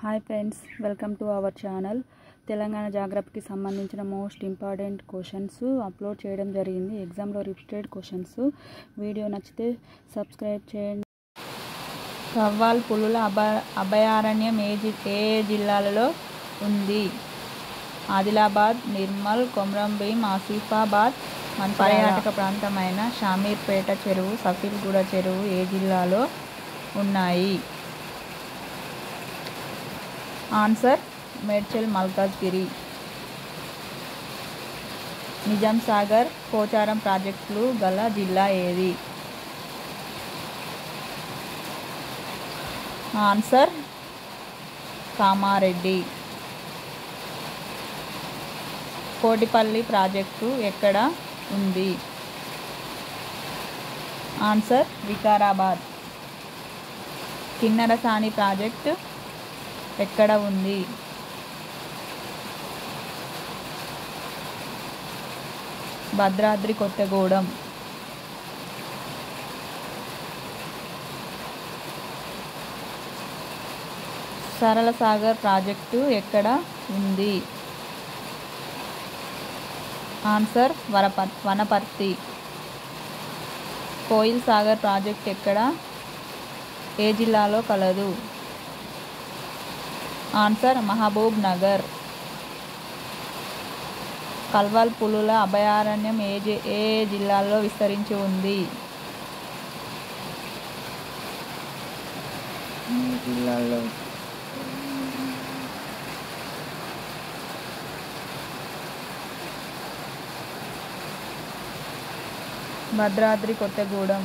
Hi friends, welcome to our channel. Telangana జాగ్రఫీకి సంబంధించిన most important questions upload చేయడం జరిగింది. ఎగ్జామ్లో రిపీటెడ్ క్వశ్చన్స్. వీడియో నచ్చితే సబ్స్క్రైబ్ చేయండి. గవ్వాల్ పులుల అభయారణ్యం ఏ జిల్లాలలో ఉంది? ఆదిలాబాద్, నిర్మల్, కొమరంభీం, ఆసిఫాబాద్. మన పర్యాటక ప్రాంతమైన షామీర్పేట చెరువు, సఫీల్గూడ చెరువు ఏ జిల్లాలో ఉన్నాయి? ఆన్సర్ మేడ్చల్, మల్కాజ్గిరి. నిజాం సాగర్, పోచారం ప్రాజెక్టులు గల జిల్లా ఏది? ఆన్సర్ కామారెడ్డి. కోటిపల్లి ప్రాజెక్టు ఎక్కడ ఉంది? ఆన్సర్ వికారాబాద్. కిన్నెరసాని ప్రాజెక్టు ఎక్కడ ఉంది? భద్రాద్రి కొత్తగూడెం. సరళ సాగర్ ప్రాజెక్టు ఎక్కడ ఉంది? ఆన్సర్ వనపర్తి. కోయిల్ సాగర్ ప్రాజెక్ట్ ఏ జిల్లాలో కలదు? ఆన్సర్ మహబూబ్ నగర్. కల్వాల్ పులుల అభయారణ్యం ఏ జిల్లాలో విస్తరించి ఉంది? జిల్లాలో భద్రాద్రి కొత్తగూడెం.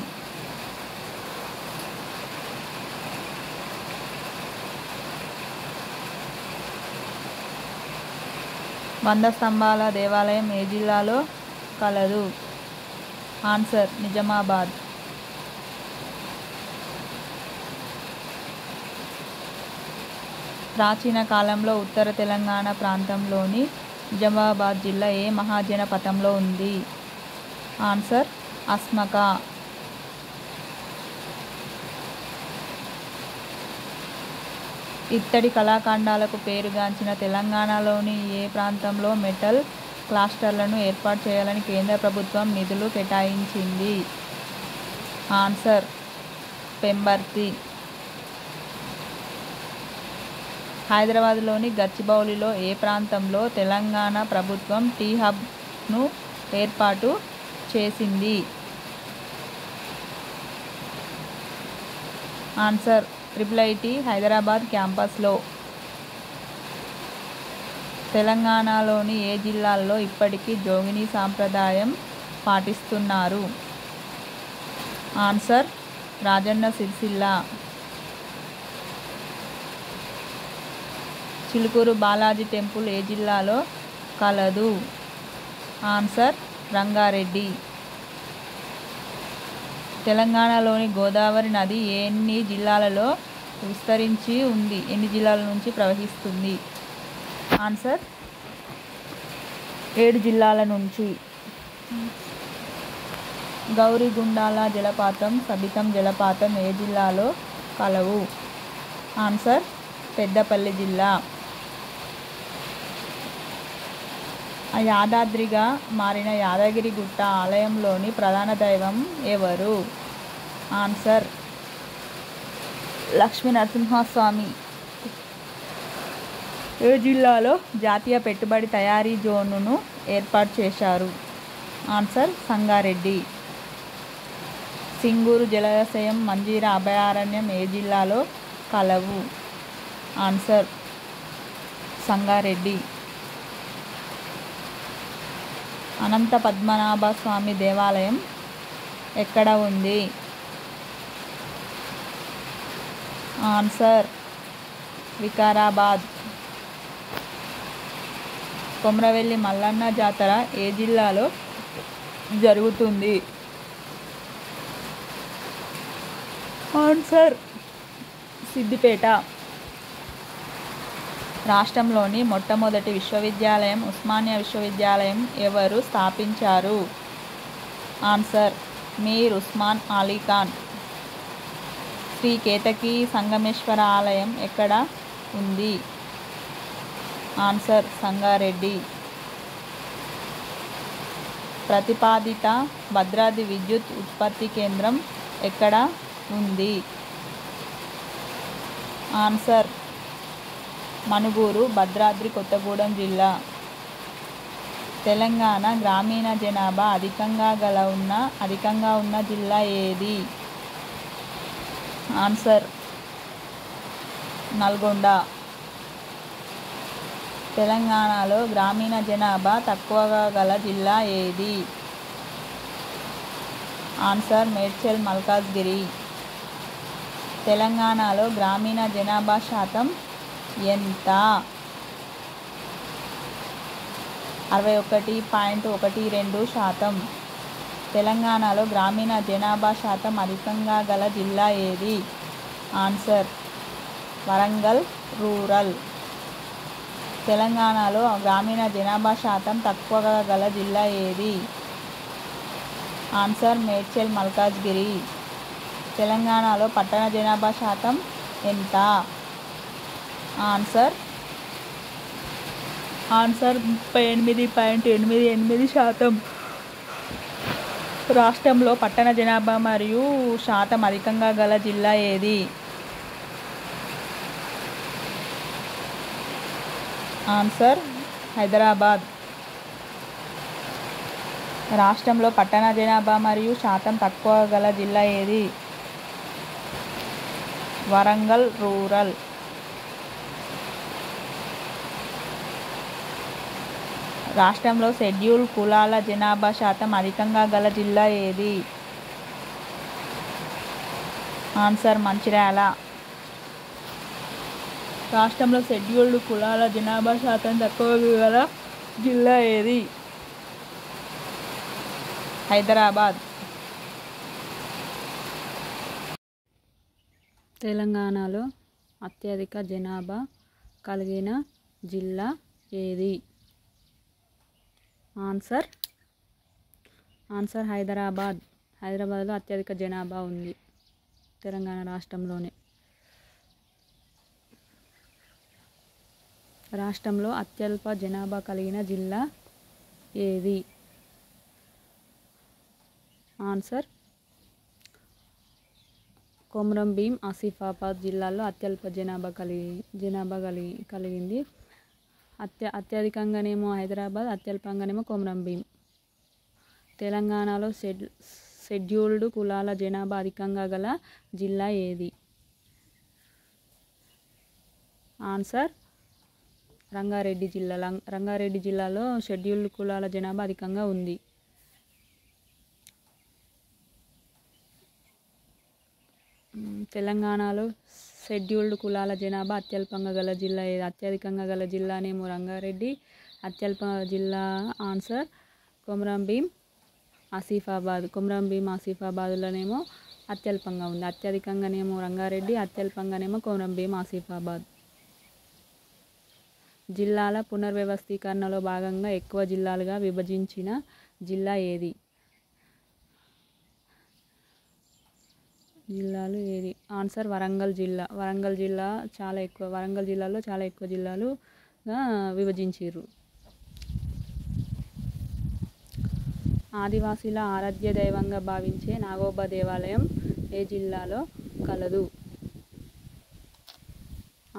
వంద స్తంభాల దేవాలయం ఏ జిల్లాలో కలదు? ఆన్సర్ నిజామాబాద్. ప్రాచీన కాలంలో ఉత్తర తెలంగాణ ప్రాంతంలోని నిజామాబాద్ జిల్లా ఏ మహాజనపథంలో ఉంది? ఆన్సర్ అస్మక. ఇత్తడి కళాఖండాలకు పేరుగాంచిన తెలంగాణలోని ఏ ప్రాంతంలో మెటల్ క్లస్టర్లను ఏర్పాటు చేయాలని కేంద్ర ప్రభుత్వం నిధులు కేటాయించింది? ఆన్సర్ పెంబర్తి. హైదరాబాద్లోని గచ్చిబౌలిలో ఏ ప్రాంతంలో తెలంగాణ ప్రభుత్వం టీ హబ్ను ఏర్పాటు చేసింది? ఆన్సర్ IIIT హైదరాబాద్ క్యాంపస్లో. తెలంగాణలోని ఏ జిల్లాల్లో ఇప్పటికీ జోగిని సాంప్రదాయం పాటిస్తున్నారు? ఆన్సర్ రాజన్న సిరిసిల్ల. చిలుకూరు బాలాజీ టెంపుల్ ఏ జిల్లాలో కలదు? ఆన్సర్ రంగారెడ్డి. తెలంగాణలోని గోదావరి నది ఎన్ని జిల్లాలలో విస్తరించి ఉంది? ఎన్ని జిల్లాల నుంచి ప్రవహిస్తుంది? ఆన్సర్ 7 జిల్లాల నుంచి. గౌరిగుండాల జలపాతం, సబితం జలపాతం ఏ జిల్లాలో కలవు? ఆన్సర్ పెద్దపల్లి జిల్లా. యాదాద్రిగా మారిన యాదగిరిగుట్ట ఆలయంలోని ప్రధాన దైవం ఎవరు? ఆన్సర్ లక్ష్మీ నరసింహస్వామి. ఏ జిల్లాలో జాతీయ పెట్టుబడి తయారీ జోన్ను ఏర్పాటు చేశారు? ఆన్సర్ సంగారెడ్డి. సింగూరు జలాశయం, మంజీరా అభయారణ్యం ఏ జిల్లాలో కలవు? ఆన్సర్ సంగారెడ్డి. అనంత పద్మనాభ స్వామి దేవాలయం ఎక్కడ ఉంది? ఆన్సర్ వికారాబాద్. కొమరవెల్లి మల్లన్న జాతర ఏ జిల్లాలో జరుగుతుంది? ఆన్సర్ సిద్దిపేట. రాష్ట్రంలోని మొట్టమొదటి విశ్వవిద్యాలయం ఉస్మానియా విశ్వవిద్యాలయం ఎవరు స్థాపించారు? ఆన్సర్ మీర్ ఉస్మాన్ అలీ ఖాన్. శ్రీ కేతకి సంగమేశ్వర ఆలయం ఎక్కడ ఉంది? ఆన్సర్ సంగారెడ్డి. ప్రతిపాదిత భద్రాద్రి విద్యుత్ ఉత్పత్తి కేంద్రం ఎక్కడ ఉంది? ఆన్సర్ మనుగూరు, భద్రాద్రి కొత్తగూడెం జిల్లా. తెలంగాణ గ్రామీణ జనాభా అధికంగా ఉన్న జిల్లా ఏది? ఆన్సర్ నల్గొండ. తెలంగాణలో గ్రామీణ జనాభా తక్కువగా గల జిల్లా ఏది? ఆన్సర్ మేడ్చల్ మల్కాజ్గిరి. తెలంగాణలో గ్రామీణ జనాభా శాతం ఎంత? 61.12%. తెలంగాణలో గ్రామీణ జనాభా శాతం అధికంగా గల జిల్లా ఏది? Answer Warangal rural. తెలంగాణలో గ్రామీణ జనాభా శాతం తక్కువగా గల జిల్లా ఏది? ఆన్సర్ మేడ్చల్ మల్కాజ్గిరి. తెలంగాణలో పట్టణ జనాభా శాతం ఎంత? ఆన్సర్ 38.88%. రాష్ట్రంలో పట్టణ జనాభా మరియు శాతం అధికంగా గల జిల్లా ఏది? ఆన్సర్ హైదరాబాద్. రాష్ట్రంలో పట్టణ జనాభా మరియు శాతం తక్కువ గల జిల్లా ఏది? వరంగల్ రూరల్. రాష్ట్రంలో షెడ్యూల్ కులాల జనాభా శాతం అధికంగా గల జిల్లా ఏది? ఆన్సర్ మంచిర్యాల. రాష్ట్రంలో షెడ్యూల్డ్ కులాల జనాభా శాతం తక్కువగా గల జిల్లా ఏది? హైదరాబాద్. తెలంగాణలో అత్యధిక జనాభా కలిగిన జిల్లా ఏది? ఆన్సర్ హైదరాబాద్. హైదరాబాద్లో అత్యధిక జనాభా ఉంది తెలంగాణ రాష్ట్రంలోనే. రాష్ట్రంలో అత్యల్ప జనాభా కలిగిన జిల్లా ఏది? ఆన్సర్ కొమరం భీం ఆసిఫాబాద్ జిల్లాలో అత్యల్ప జనాభా కలిగింది. అత్యధికంగానేమో హైదరాబాద్, అత్యల్పంగానేమో కొమరం భీం. తెలంగాణలో షెడ్యూల్డ్ కులాల జనాభా అధికంగా గల జిల్లా ఏది? ఆన్సర్ రంగారెడ్డి జిల్లా. రంగారెడ్డి జిల్లాలో షెడ్యూల్డ్ కులాల జనాభా అధికంగా ఉంది. తెలంగాణలో షెడ్యూల్డ్ కులాల జనాభా అత్యల్పంగా గల జిల్లా ఏది? అత్యధికంగా గల జిల్లానేమో రంగారెడ్డి, అత్యల్ప జిల్లా ఆన్సర్ కొమరం భీం ఆసిఫాబాద్. కొమరం భీం ఆసిఫాబాద్లోనేమో అత్యల్పంగా ఉంది. అత్యధికంగానేమో రంగారెడ్డి, అత్యల్పంగానేమో కొమరం భీం ఆసిఫాబాద్. జిల్లాల పునర్వ్యవస్థీకరణలో భాగంగా ఎక్కువ జిల్లాలుగా విభజించిన జిల్లా ఏది? ఆన్సర్ వరంగల్ జిల్లా. వరంగల్ జిల్లాలో చాలా ఎక్కువ జిల్లాలుగా విభజించారు. ఆదివాసీల ఆరాధ్య దైవంగా భావించే నాగోబా దేవాలయం ఏ జిల్లాలో కలదు?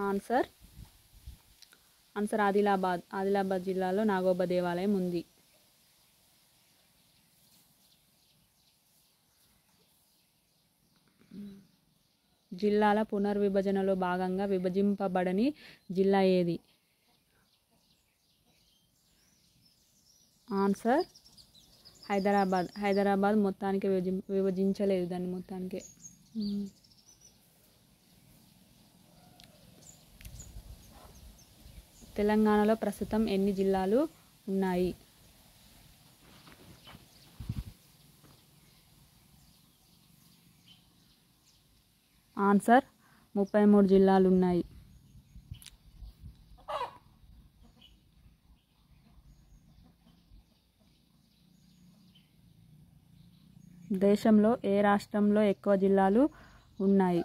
ఆన్సర్ ఆదిలాబాద్. ఆదిలాబాద్ జిల్లాలో నాగోబా దేవాలయం ఉంది. జిల్లాల పునర్విభజనలో భాగంగా విభజింపబడని జిల్లా ఏది? ఆన్సర్ హైదరాబాద్. హైదరాబాద్ మొత్తానికి విభజించలేదు దాన్ని మొత్తానికి. తెలంగాణలో ప్రస్తుతం ఎన్ని జిల్లాలు ఉన్నాయి? ఆన్సర్ 33 జిల్లాలు ఉన్నాయి. దేశంలో ఏ రాష్ట్రంలో ఎక్కువ జిల్లాలు ఉన్నాయి?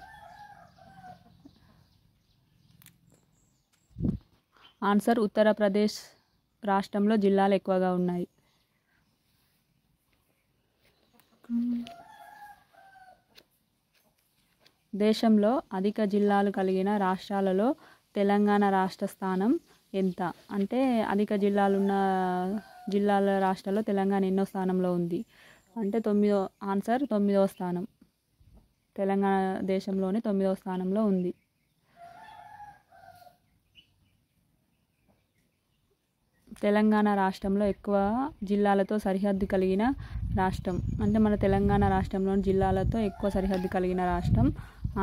ఆన్సర్ ఉత్తరప్రదేశ్ రాష్ట్రంలో జిల్లాలు ఎక్కువగా ఉన్నాయి. దేశంలో అధిక జిల్లాలు కలిగిన రాష్ట్రాలలో తెలంగాణ రాష్ట్ర స్థానం ఎంత? అంటే అధిక జిల్లాలున్న జిల్లాల రాష్ట్రాల్లో తెలంగాణ ఎన్నో స్థానంలో ఉంది అంటే ఆన్సర్ 9వ స్థానం. తెలంగాణ దేశంలోనే 9వ స్థానంలో ఉంది. తెలంగాణ రాష్ట్రంలో ఎక్కువ జిల్లాలతో సరిహద్దు కలిగిన రాష్ట్రం అంటే మన తెలంగాణ రాష్ట్రంలోని జిల్లాలతో ఎక్కువ సరిహద్దు కలిగిన రాష్ట్రం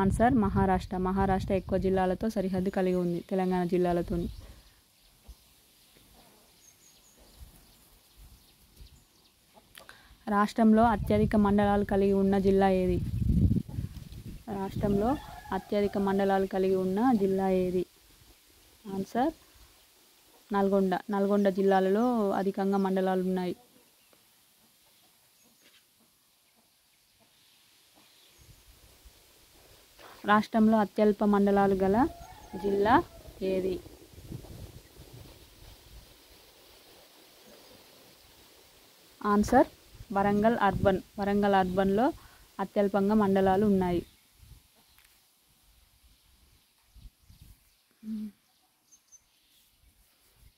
ఆన్సర్ మహారాష్ట్ర. మహారాష్ట్ర ఎక్కువ జిల్లాలతో సరిహద్దు కలిగి ఉంది తెలంగాణ జిల్లాలతో. రాష్ట్రంలో అత్యధిక మండలాలు కలిగి ఉన్న జిల్లా ఏది? రాష్ట్రంలో అత్యధిక మండలాలు కలిగి ఉన్న జిల్లా ఏది? ఆన్సర్ నల్గొండ. నల్గొండ జిల్లాలలో అధికంగా మండలాలు ఉన్నాయి. రాష్ట్రంలో అత్యల్ప మండలాలు గల జిల్లా ఏది? Answer Warangal urban. వరంగల్ అర్బన్లో అత్యల్పంగా మండలాలు ఉన్నాయి.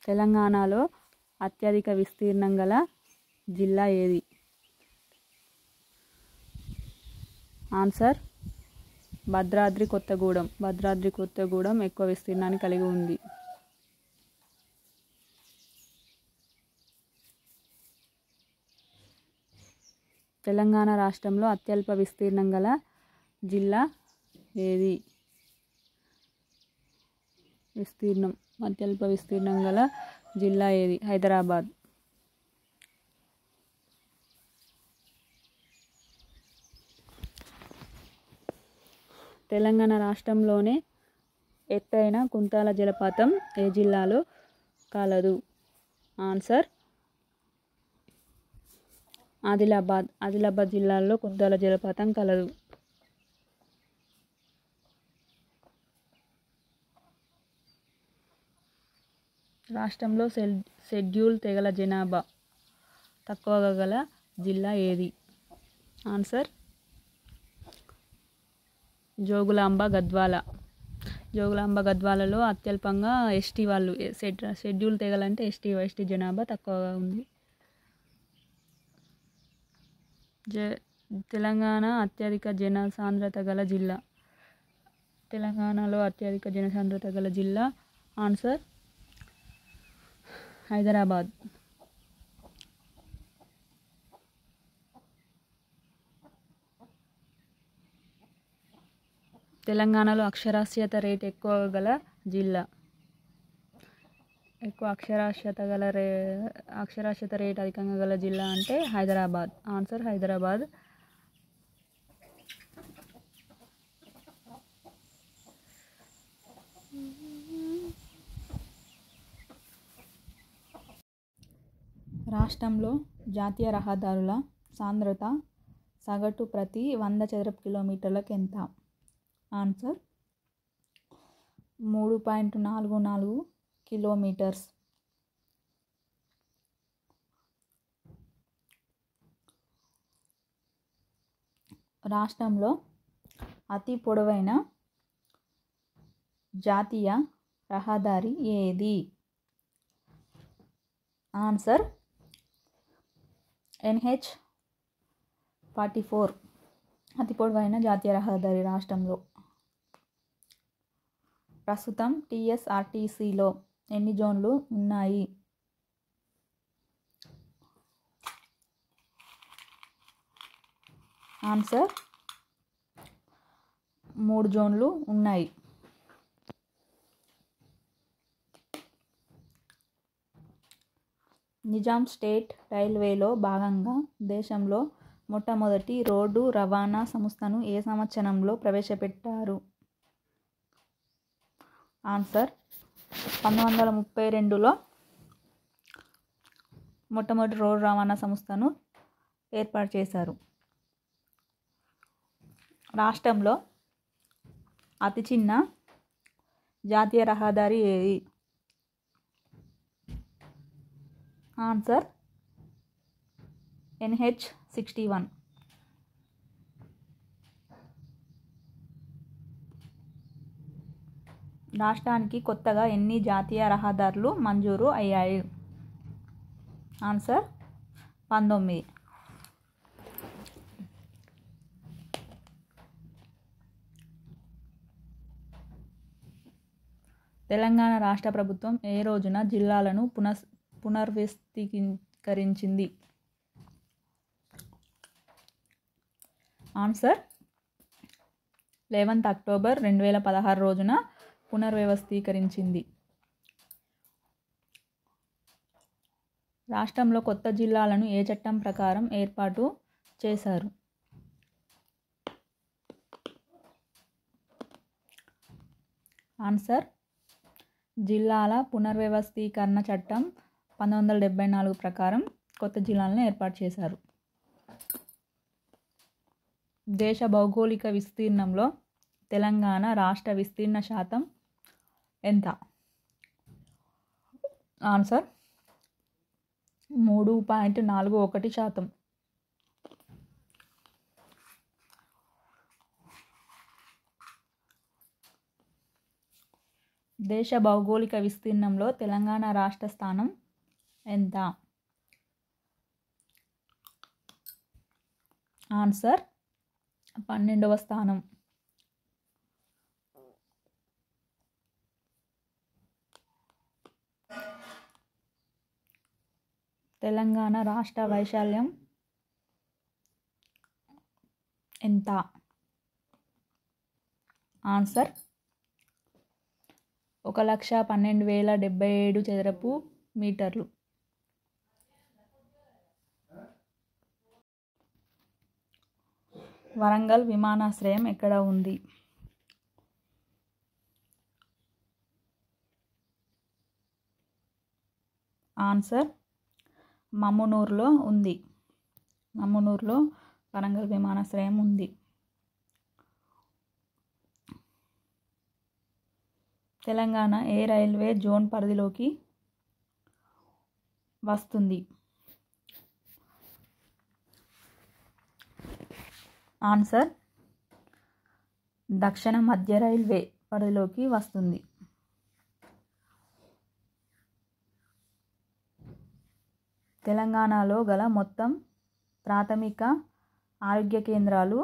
తెలంగాణలో అత్యధిక విస్తీర్ణం గల జిల్లా ఏది? ఆన్సర్ భద్రాద్రి కొత్తగూడెం. భద్రాద్రి కొత్తగూడెం ఎక్కువ విస్తీర్ణాన్ని కలిగి ఉంది. తెలంగాణ రాష్ట్రంలో అత్యల్ప విస్తీర్ణం గల జిల్లా ఏది? అత్యల్ప విస్తీర్ణం గల జిల్లా ఏది? హైదరాబాద్. తెలంగాణ రాష్ట్రంలోనే ఎత్తైన కుంతాల జలపాతం ఏ జిల్లాలో కలదు? ఆన్సర్ ఆదిలాబాద్. ఆదిలాబాద్ జిల్లాలో కుంతాల జలపాతం కలదు. రాష్ట్రంలో షెడ్యూల్ తెగల జనాభా తక్కువగా గల జిల్లా ఏది? ఆన్సర్ జోగులాంబ గద్వాల. జోగులాంబ గద్వాలలో అత్యల్పంగా ఎస్టీ వాళ్ళు షెడ్యూల్ తెగలంటే ఎస్టీ జనాభా తక్కువగా ఉంది. తెలంగాణ అత్యధిక జనసాంద్రత గల జిల్లా. తెలంగాణలో అత్యధిక జనసాంద్రత గల జిల్లా ఆన్సర్ హైదరాబాద్. తెలంగాణలో అక్షరాస్యత రేట్ ఎక్కువ గల జిల్లా. ఎక్కువ అక్షరాస్యత రేట్ అధికంగా గల జిల్లా అంటే హైదరాబాద్. ఆన్సర్ హైదరాబాద్. రాష్ట్రంలో జాతీయ రహదారుల సాంద్రత సగటు ప్రతి 100 చదరపు కిలోమీటర్లకు ఎంత? Answer 3.44 kilometres. రాష్ట్రంలో అతి పొడవైన జాతీయ రహదారి ఏది? ఆన్సర్ NH-44 అతి పొడవైన జాతీయ రహదారి రాష్ట్రంలో. ప్రస్తుతం TSRTCలో ఎన్ని జోన్లు ఉన్నాయి? ఆన్సర్ 3 జోన్లు ఉన్నాయి. నిజాం స్టేట్ రైల్వేలో భాగంగా దేశంలో మొట్టమొదటి రోడ్డు రవాణా సంస్థను ఏ సంవత్సరంలో ప్రవేశపెట్టారు? ఆన్సర్ 1932లో మొట్టమొదటి రోడ్డు రవాణా సంస్థను ఏర్పాటు చేశారు. రాష్ట్రంలో అతి చిన్న జాతీయ రహదారి ఏది? Answer NH61. రాష్ట్రానికి కొత్తగా ఎన్ని జాతీయ రహదారులు మంజూరు అయ్యాయి? ఆన్సర్ 19. తెలంగాణ రాష్ట్ర ప్రభుత్వం ఏ రోజున జిల్లాలను పునర్వ్యవస్థీకరించింది? ఆన్సర్ 11 అక్టోబర్ 2016 రోజున పునర్వ్యవస్థీకరించింది. రాష్ట్రంలో కొత్త జిల్లాలను ఏ చట్టం ప్రకారం ఏర్పాటు చేశారు? ఆన్సర్ జిల్లాల పునర్వ్యవస్థీకరణ చట్టం 1974 ప్రకారం కొత్త జిల్లాలను ఏర్పాటు చేశారు. దేశ భౌగోళిక విస్తీర్ణంలో తెలంగాణ రాష్ట్ర విస్తీర్ణ శాతం ఎంత? ఆన్సర్ 3.41%. దేశ భౌగోళిక విస్తీర్ణంలో తెలంగాణ రాష్ట్ర స్థానం ఎంత? ఆన్సర్ 12వ స్థానం. తెలంగాణ రాష్ట్ర వైశాల్యం ఎంత? ఆన్సర్ 1,12,077 చదరపు మీటర్లు. వరంగల్ విమానాశ్రయం ఎక్కడ ఉంది? ఆన్సర్ మమ్మునూరులో ఉంది. మమ్మునూరులో వరంగల్ విమానాశ్రయం ఉంది. తెలంగాణ ఏ రైల్వే జోన్ పరిధిలోకి వస్తుంది? ఆన్సర్ దక్షిణ మధ్య రైల్వే పరిధిలోకి వస్తుంది. తెలంగాణలో గల మొత్తం ప్రాథమిక ఆరోగ్య కేంద్రాలు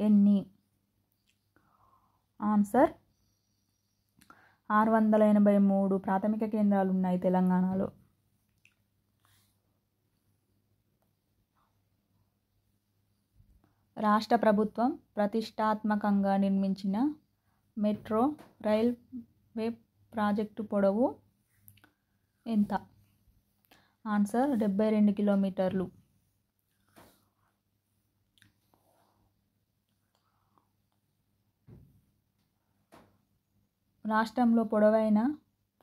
ఎన్ని? ఆన్సర్ 683 ప్రాథమిక కేంద్రాలు ఉన్నాయి తెలంగాణలో. రాష్ట్ర ప్రభుత్వం ప్రతిష్టాత్మకంగా నిర్మించిన మెట్రో రైల్వే ప్రాజెక్టు పొడవు ఎంత? ఆన్సర్ 72 కిలోమీటర్లు. రాష్ట్రంలో పొడవైన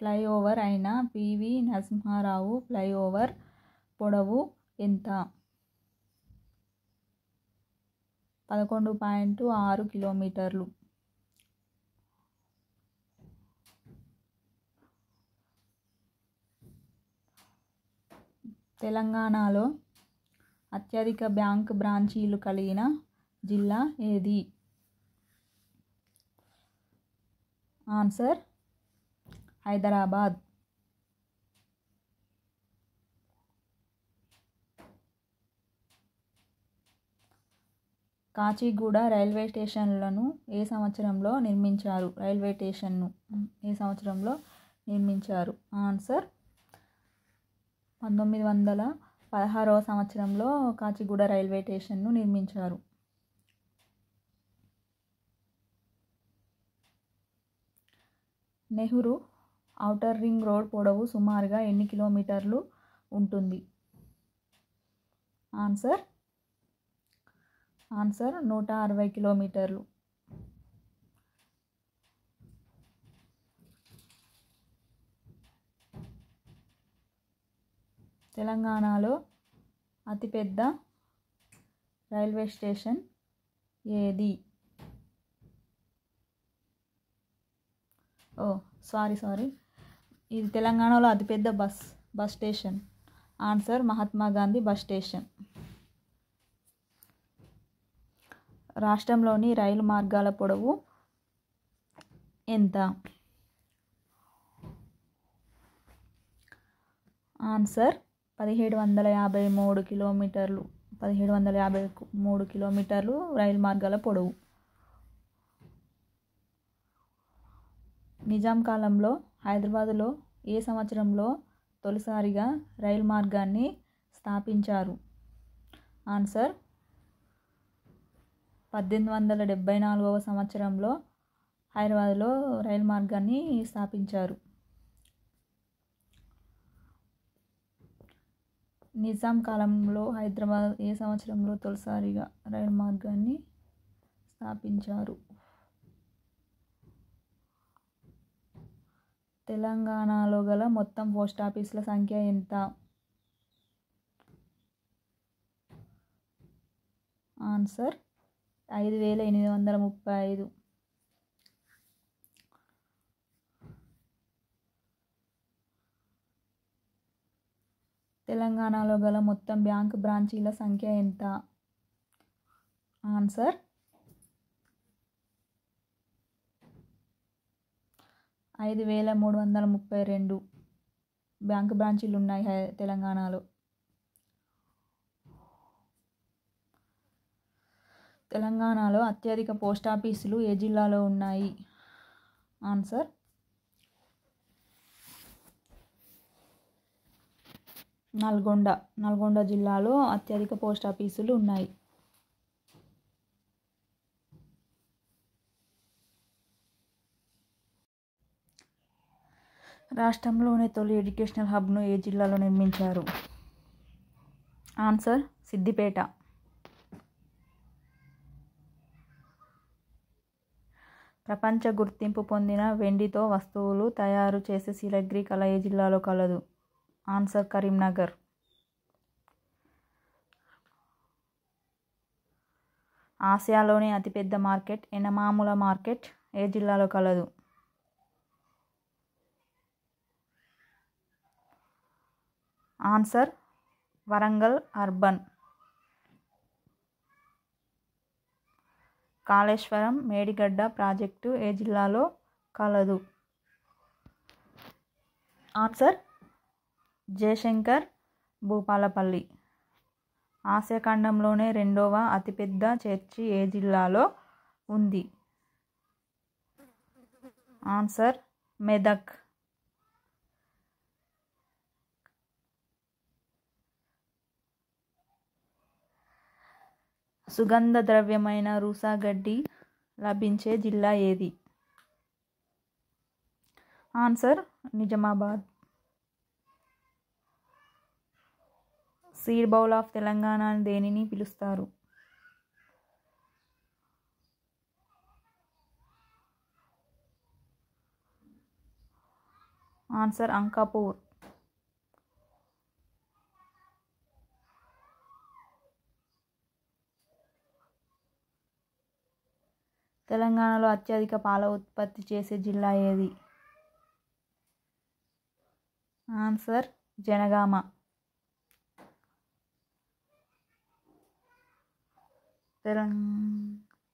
ఫ్లైఓవర్ అయిన పివి నరసింహారావు ఫ్లైఓవర్ పొడవు ఎంత? 11.6 కిలోమీటర్లు. తెలంగాణలో అత్యధిక బ్యాంక్ బ్రాంచీలు కలిగిన జిల్లా ఏది? ఆన్సర్ హైదరాబాద్. కాచిగూడ రైల్వే స్టేషన్లను ఏ సంవత్సరంలో నిర్మించారు? రైల్వే స్టేషన్ను ఏ సంవత్సరంలో నిర్మించారు? ఆన్సర్ 1916వ సంవత్సరంలో కాచిగూడ రైల్వే స్టేషన్ను నిర్మించారు. నెహ్రూ ఔటర్ రింగ్ రోడ్ పొడవు సుమారుగా ఎన్ని కిలోమీటర్లు ఉంటుంది? ఆన్సర్ 160 కిలోమీటర్లు. తెలంగాణలో అతిపెద్ద రైల్వే స్టేషన్ ఏది? సారీ ఇది తెలంగాణలో అతిపెద్ద bus station answer Mahatma Gandhi bus station. రాష్ట్రంలోని రైలు మార్గాల పొడవు ఎంత? ఆన్సర్ 1753 కిలోమీటర్లు. 1753 కిలోమీటర్లు రైలు మార్గాల పొడవు. నిజాం కాలంలో హైదరాబాదులో ఏ సంవత్సరంలో తొలిసారిగా రైలు మార్గాన్ని స్థాపించారు? ఆన్సర్ 1874వ సంవత్సరంలో హైదరాబాదులో రైలు మార్గాన్ని స్థాపించారు. నిజాం కాలంలో హైదరాబాద్ ఏ సంవత్సరంలో తొలిసారిగా రైలు మార్గాన్ని స్థాపించారు? తెలంగాణలో గల మొత్తం పోస్ట్ ఆఫీసుల సంఖ్య ఎంత? ఆన్సర్ 5835. తెలంగాణలో గల మొత్తం బ్యాంక్ బ్రాంచీల సంఖ్య ఎంత? ఆన్సర్ 5332 బ్యాంక్ బ్రాంచీలు ఉన్నాయి తెలంగాణలో. తెలంగాణలో అత్యధిక పోస్ట్ ఆఫీసులు ఏ జిల్లాలో ఉన్నాయి? ఆన్సర్ నల్గొండ జిల్లాలో అత్యధిక పోస్ట్ ఆఫీసులు ఉన్నాయి. రాష్ట్రంలోనే తొలి ఎడ్యుకేషనల్ హబ్ను ఏ జిల్లాలో నిర్మించారు? ఆన్సర్ సిద్దిపేట. ప్రపంచ గుర్తింపు పొందిన వెండితో వస్తువులు తయారు చేసే శిలగ్రి కళ ఏ జిల్లాలో కలదు? ఆన్సర్ కరీంనగర్. ఆసియాలోనే అతిపెద్ద మార్కెట్ ఎనమాముల మార్కెట్ ఏ జిల్లాలో కలదు? Answer Warangal urban. Kaleshwaram Medigadda project ఏ జిల్లాలో కలదు? ఆన్సర్ జయశంకర్ భూపాలపల్లి. ఆసియా ఖండంలోనే రెండవ అతిపెద్ద చర్చి ఏ జిల్లాలో ఉంది? ఆన్సర్ మెదక్. సుగంధ ద్రవ్యమైన రూసా గడ్డి లభించే జిల్లా ఏది? Answer Nizamabad. Seed bowl of Telangana అని దేనిని పిలుస్తారు? ఆన్సర్ అంకాపూర్. తెలంగాణలో అత్యధిక పాల ఉత్పత్తి చేసే జిల్లా ఏది? ఆన్సర్ జనగామ.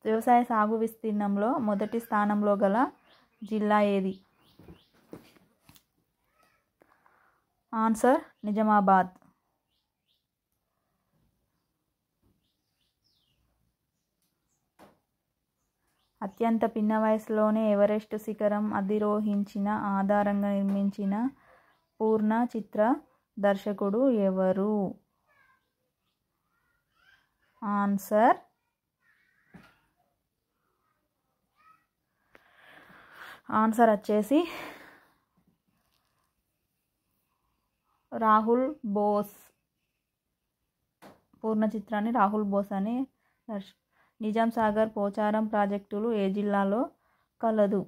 వ్యవసాయ సాగు విస్తీర్ణంలో మొదటి స్థానంలో గల జిల్లా ఏది? ఆన్సర్ నిజామాబాద్. అత్యంత పిన్న వయసులోనే ఎవరెస్ట్ శిఖరం అధిరోహించిన ఆధారంగా నిర్మించిన పూర్ణ చిత్ర దర్శకుడు ఎవరు? ఆన్సర్ వచ్చేసి రాహుల్ బోస్. పూర్ణ చిత్రాన్ని రాహుల్ బోస్ అని నిజాం సాగర్ పోచారం ప్రాజెక్టులు ఏ జిల్లాలో కలదు?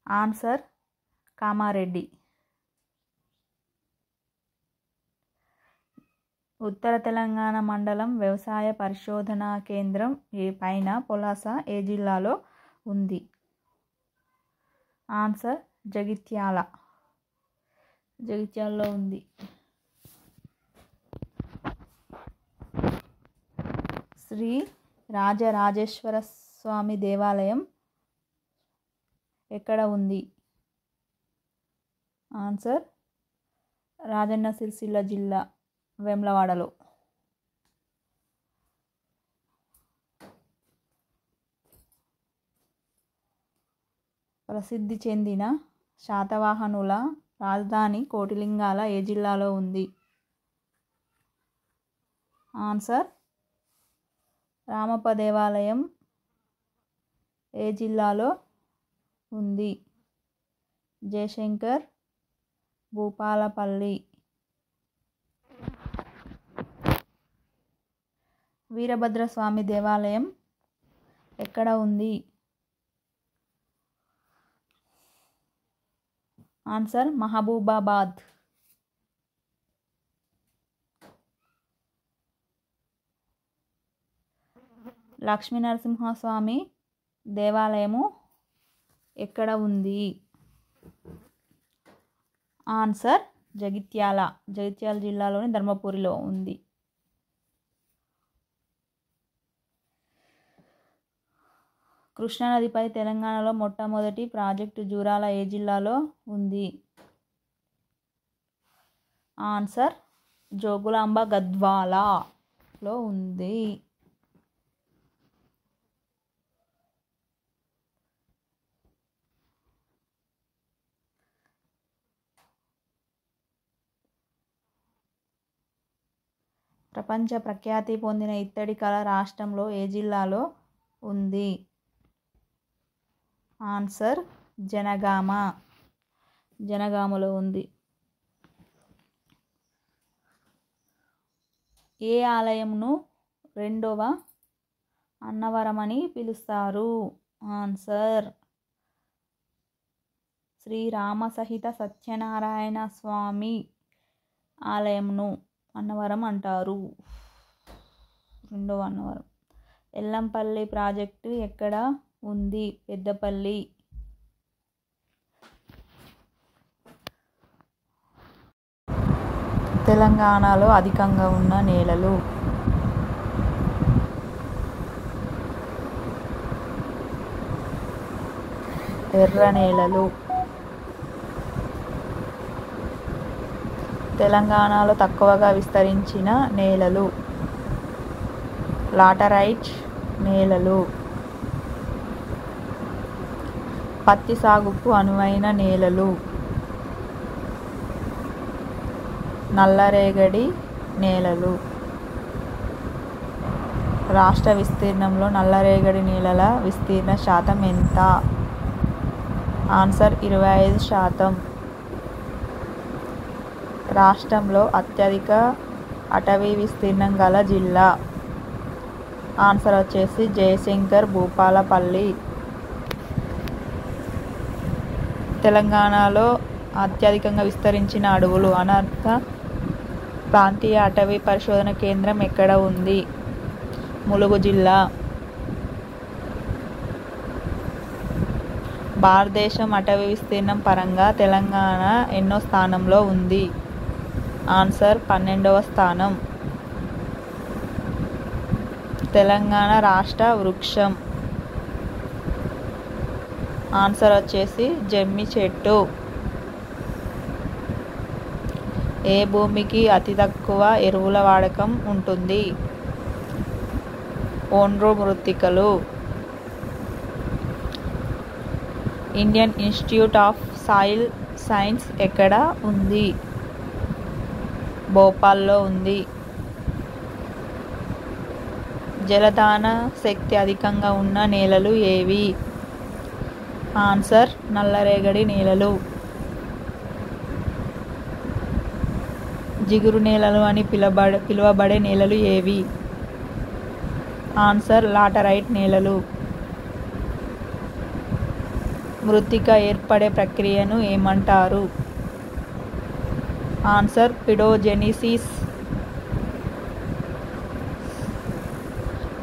ఆన్సర్ కామారెడ్డి. ఉత్తర తెలంగాణ మండలం వ్యవసాయ పరిశోధనా కేంద్రం పైన పొలాస ఏ జిల్లాలో ఉంది? ఆన్సర్ జగిత్యాల. జగిత్యాలలో ఉంది. శ్రీ రాజరాజేశ్వర స్వామి దేవాలయం ఎక్కడ ఉంది? ఆన్సర్ రాజన్న సిరిసిల్ల జిల్లా వేములవాడలో. ప్రసిద్ధి చెందిన శాతవాహనుల రాజధాని కోటిలింగాల ఏ జిల్లాలో ఉంది? ఆన్సర్ రామప్ప దేవాలయం ఏ జిల్లాలో ఉంది? జయశంకర్, భూపాలపల్లి. వీరభద్రస్వామి దేవాలయం ఎక్కడ ఉంది? ఆన్సర్ మహబూబాబాద్. లక్ష్మీనరసింహస్వామి దేవాలయము ఎక్కడ ఉంది? ఆన్సర్ జగిత్యాల జిల్లాలోని ధర్మపురిలో ఉంది. కృష్ణానదిపై తెలంగాణలో మొట్టమొదటి ప్రాజెక్టు జూరాల ఏ జిల్లాలో ఉంది? ఆన్సర్ జోగులాంబ గద్వాలలో ఉంది. ప్రపంచ ప్రఖ్యాతి పొందిన ఇత్తడి కళ రాష్ట్రంలో ఏ జిల్లాలో ఉంది? ఆన్సర్ జనగామలో ఉంది. ఏ ఆలయంను రెండవ అన్నవరం అని పిలుస్తారు? ఆన్సర్ శ్రీరామ సహిత సత్యనారాయణ స్వామి ఆలయంను అన్నవరం అంటారు. రెండవ అన్నవరం. ఎల్లంపల్లి ప్రాజెక్టు ఎక్కడ ఉంది? పెద్దపల్లి. తెలంగాణలో అధికంగా ఉన్న నేలలు? ఎర్ర నేలలు. తెలంగాణలో తక్కువగా విస్తరించిన నేలలు? లాటరైట్ నేలలు. పత్తి సాగుకు అనువైన నేలలు? నల్లరేగడి నేలలు. రాష్ట్ర విస్తీర్ణంలో నల్లరేగడి నేలల విస్తీర్ణ శాతం ఎంత? ఆన్సర్ 25%. రాష్ట్రంలో అత్యధిక అటవీ విస్తీర్ణం గల జిల్లా? ఆన్సర్ వచ్చేసి జయశంకర్, భూపాలపల్లి. తెలంగాణలో అత్యధికంగా విస్తరించిన అడవులు? అనర్హ ప్రాంతీయ అటవీ పరిశోధన కేంద్రం ఎక్కడ ఉంది? ములుగు జిల్లా. భారతదేశం అటవీ విస్తీర్ణం పరంగా తెలంగాణ ఎన్నో స్థానంలో ఉంది? ఆన్సర్ 12వ స్థానం. తెలంగాణ రాష్ట్ర వృక్షం? ఆన్సర్ వచ్చేసి జమ్మి చెట్టు. ఏ భూమికి అతి తక్కువ ఎరువుల వాడకం ఉంటుంది? ఒండ్రు మృత్తికలు. Indian institute of soil science ఎక్కడ ఉంది? భోపాల్లో ఉంది. జలదాన శక్తి అధికంగా ఉన్న నేలలు ఏవి? ఆన్సర్ నల్లరేగడి నేలలు. జిగురు నేలలు అని పిలువబడే నేలలు ఏవి? ఆన్సర్ లాటరైట్ నేలలు. మృత్తిక ఏర్పడే ప్రక్రియను ఏమంటారు? ఆన్సర్ పిడోజెనిసిస్.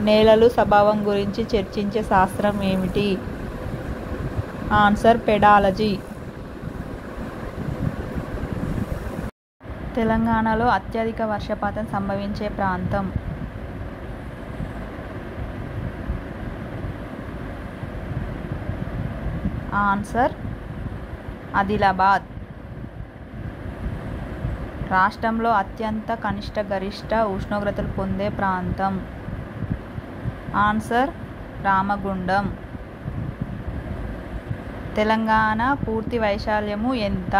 నేలలు స్వభావం గురించి చర్చించే శాస్త్రం ఏమిటి? Answer pedology. తెలంగాణలో అత్యధిక వర్షపాతం సంభవించే ప్రాంతం. ఆన్సర్ ఆదిలాబాద్. రాష్ట్రంలో అత్యంత కనిష్ట గరిష్ట ఉష్ణోగ్రతలు పొందే ప్రాంతం. ఆన్సర్ రామగుండం. తెలంగాణ పూర్తి వైశాల్యము ఎంత?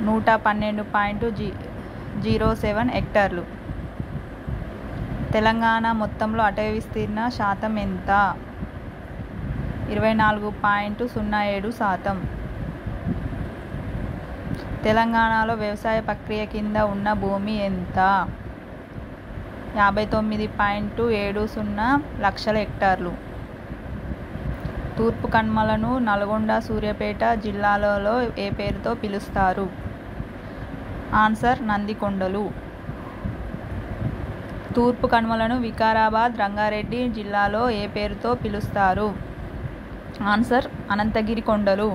112.07 హెక్టార్లు. తెలంగాణ మొత్తంలో అటవీ విస్తీర్ణ శాతం ఎంత? 24.07%. తెలంగాణలో వ్యవసాయ ప్రక్రియ కింద ఉన్న భూమి ఎంత? 59.70 లక్షల హెక్టార్లు. తూర్పు కనుమలను నల్గొండ, సూర్యాపేట జిల్లాలలో ఏ పేరుతో పిలుస్తారు? ఆన్సర్ నందికొండలు. తూర్పు కనుమలను వికారాబాద్, రంగారెడ్డి జిల్లాలో ఏ పేరుతో పిలుస్తారు? ఆన్సర్ అనంతగిరి కొండలు.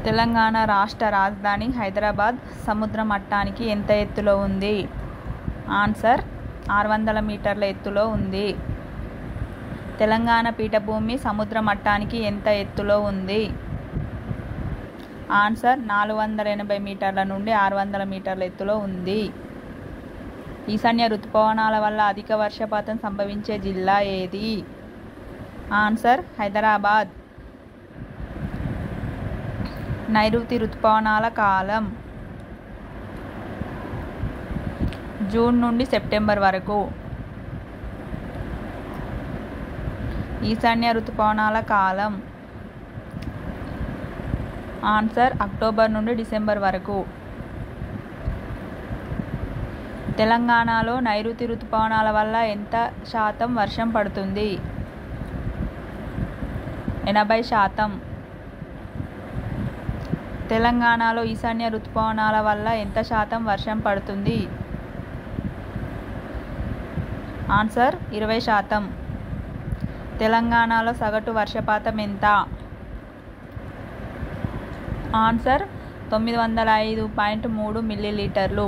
తెలంగాణ రాష్ట్ర రాజధాని హైదరాబాద్ సముద్ర మట్టానికి ఎంత ఎత్తులో ఉంది? ఆన్సర్ 600 మీటర్ల ఎత్తులో ఉంది. తెలంగాణ పీఠభూమి సముద్ర మట్టానికి ఎంత ఎత్తులో ఉంది? ఆన్సర్ 480 మీటర్ల నుండి 600 మీటర్ల ఎత్తులో ఉంది. ఈశాన్య ఋతుపవనాల వల్ల అధిక వర్షపాతం సంభవించే జిల్లా ఏది? ఆన్సర్ హైదరాబాద్. నైరుతి ఋతుపవనాల కాలం జూన్ నుండి సెప్టెంబర్ వరకు. ఈశాన్య ఋతుపవనాల కాలం ఆన్సర్ అక్టోబర్ నుండి డిసెంబర్ వరకు. తెలంగాణలో నైరుతి ఋతుపవనాల వల్ల ఎంత శాతం వర్షం పడుతుంది? 80%. తెలంగాణలో ఈశాన్య ఋతుపవనాల వల్ల ఎంత శాతం వర్షం పడుతుంది? ఆన్సర్ 20%. తెలంగాణలో సగటు వర్షపాతం ఎంత? ఆన్సర్ 905.3 మిల్లీలీటర్లు.